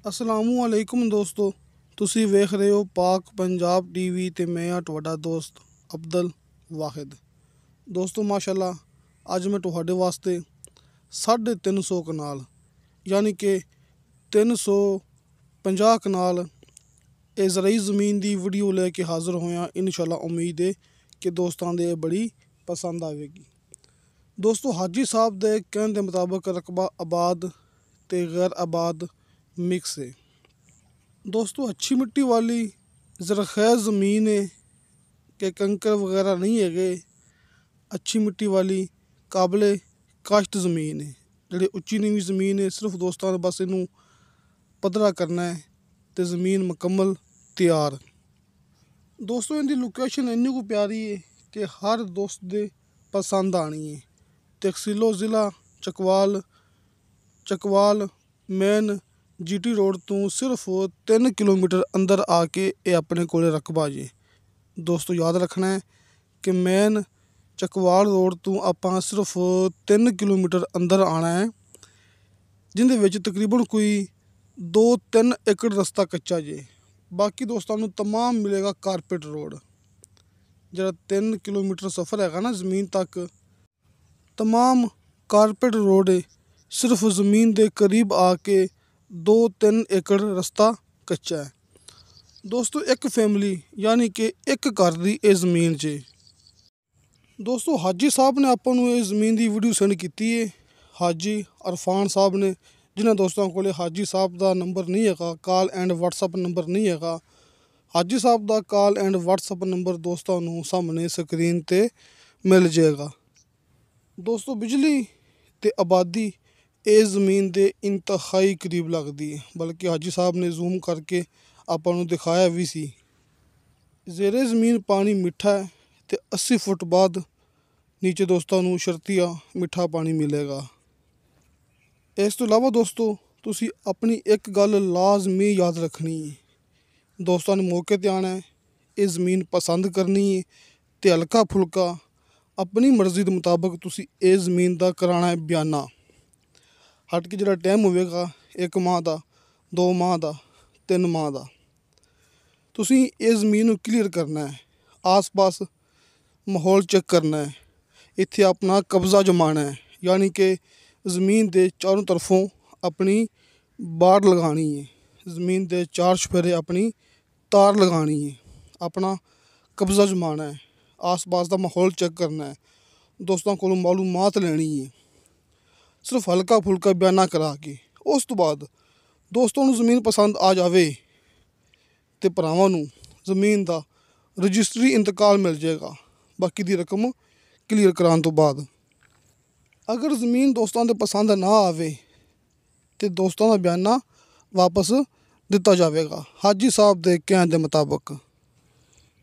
असलामुअलैकुम दोस्तों, ਤੁਸੀਂ ਵੇਖ ਰਹੇ ਹੋ ਪਾਕ ਪੰਜਾਬ ਟੀਵੀ ਤੇ ਮੈਂ ਆ ਤੁਹਾਡਾ ਦੋਸਤ ਅਬਦੁਲ ਵਾਹਿਦ। ਦੋਸਤੋ ਮਾਸ਼ਾਅੱਲਾ, ਅੱਜ ਮੈਂ ਤੁਹਾਡੇ ਵਾਸਤੇ 350 ਕਨਾਲ ਯਾਨੀ ਕਿ 350 ਕਨਾਲ ਇਹ ਜ਼ਰਾਈ ਜ਼ਮੀਨ ਦੀ ਵੀਡੀਓ ਲੈ ਕੇ ਹਾਜ਼ਰ ਹੋਇਆ। ਇਨਸ਼ਾਅੱਲਾ ਉਮੀਦ ਹੈ ਕਿ ਦੋਸਤਾਂ ਦੇ ਬੜੀ ਪਸੰਦ ਆਵੇਗੀ। ਦੋਸਤੋ, ਹਾਜੀ ਸਾਹਿਬ ਦੇ ਕਹਿਣ ਦੇ ਮੁਤਾਬਕ ਰਕਬਾ आबाद ਤੇ गैर आबाद मिक्स है। दोस्तों, अच्छी मिट्टी वाली ज़रख़ैज़ ज़मीन है कि कंकर वगैरह नहीं है गए। अच्छी मिट्टी वाली काबिल काश्त ज़मीन है। जिहड़ी उच्ची नीवीं ज़मीन है, सिर्फ दोस्तों ने बस इनू पद्धरा करना है तो ज़मीन मुकम्मल तैयार। दोस्तों, इनकी लोकेशन इन्नी को प्यारी है कि हर दोस्त दे पसंद आनी है। तहसीलो ज़िला चकवाल मेन GT रोड तो सिर्फ 3 किलोमीटर अंदर आके ये अपने कोले रकबा जे। दोस्तों, याद रखना है कि मेन चकवाल रोड तो आप सिर्फ 3 किलोमीटर अंदर आना है, जिंदे विच तकरीबन कोई 2-3 एकड़ रस्ता कच्चा जे। बाकी दोस्तों को तमाम मिलेगा कारपेट रोड। जरा 3 किलोमीटर सफ़र है ना ज़मीन तक, तमाम कारपेट रोड है। सिर्फ ज़मीन के करीब आके 2-3 एकड़ रस्ता कच्चा है। दोस्तों, एक फैमिली यानी कि एक घर की ये ज़मीन जे। दोस्तों, हाजी साहब ने आपां नूं ये ज़मीन की वीडियो सेंड की है। हाजी अरफान साहब ने, जिन्हां दोस्तों को हाजी साहब का नंबर नहीं है, कॉल एंड व्हाट्सअप नंबर नहीं है। हाजी साहब का कॉल एंड व्हाट्सअप नंबर दोस्तों नूं सामने स्क्रीन ते मिल जाएगा। दोस्तों, बिजली ते आबादी इस ज़मीन के इंतहाई करीब लगती है, बल्कि हाजी साहब ने जूम करके आपां नूं दिखाया भी सी। ज़ेरे ज़मीन पानी मिठा है तो 80 फुट बाद नीचे दोस्तों नूं शर्तिया मिठा पानी मिलेगा। इस तो इलावा दोस्तों, तुसी अपनी एक गल लाजमी याद रखनी है। दोस्तों ने मौके ते आना है, ये ज़मीन पसंद करनी है तो हल्का फुल्का अपनी मर्ज़ी के मुताबिक तुसी इस ज़मीन का कराना है बयाना। हट के जो टाइम होगा 1 माह का, 2 माह का, 3 माह का, तुसी इस ज़मीन को क्लीयर करना है। आस पास माहौल चेक करना है, इत्थे अपना कब्ज़ा जमाना है, यानी कि ज़मीन के चारों तरफों अपनी बाड़ लगानी है। ज़मीन के 4 चफेरे अपनी तार लगानी है, अपना कब्ज़ा जमाना है, आस पास का माहौल चेक करना है, दोस्तों को मालूमात लेनी है, सिर्फ हल्का फुल्का बयाना करा के। उस तो बाद दोस्तों को ज़मीन पसंद आ जाए तो भरावां नूं ज़मीन का रजिस्ट्री इंतकाल मिल जाएगा, बाकी दी रकम क्लीयर कराने तो बाद। अगर ज़मीन दोस्तों के पसंद ना आवे तो दोस्तों का बयाना वापस दिता जाएगा हाजी साहब के कहने के मुताबिक।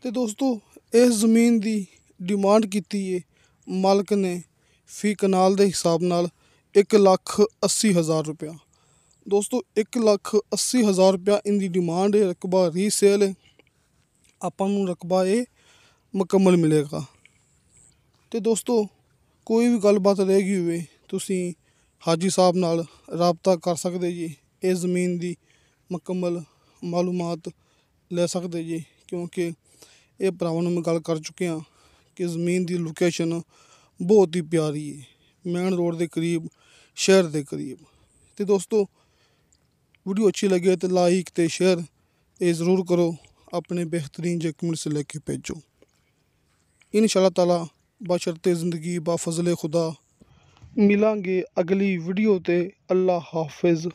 तो दोस्तों, इस ज़मीन की डिमांड की है मालक ने फी कनाल के हिसाब नाल 1,80,000 रुपया। दोस्तों, 1,80,000 रुपया इनकी डिमांड है। रकबा रीसेल है, आपां नूं रकबा ये मुकम्मल मिलेगा। तो दोस्तों, कोई भी गलबात रह गई हुए तुसी हाजी साहब नाल राबता कर सकते जी। इस ज़मीन की मुकम्मल मालूमात ले सकते जी, क्योंकि ये भरावां नूं मैं गल कर चुकिया कि ज़मीन की लोकेशन बहुत ही प्यारी है, मेन रोड के करीब, शहर के करीब। तो दोस्तों, वीडियो अच्छी लगे तो लाइक तो शेयर ये ज़रूर करो, अपने बेहतरीन जे कमेंट्स लेके भेजो। इंशाअल्लाह ताला बशर्ते ज़िंदगी बाफज़ले खुदा मिलांगे अगली वीडियो ते। अल्लाह हाफिज़।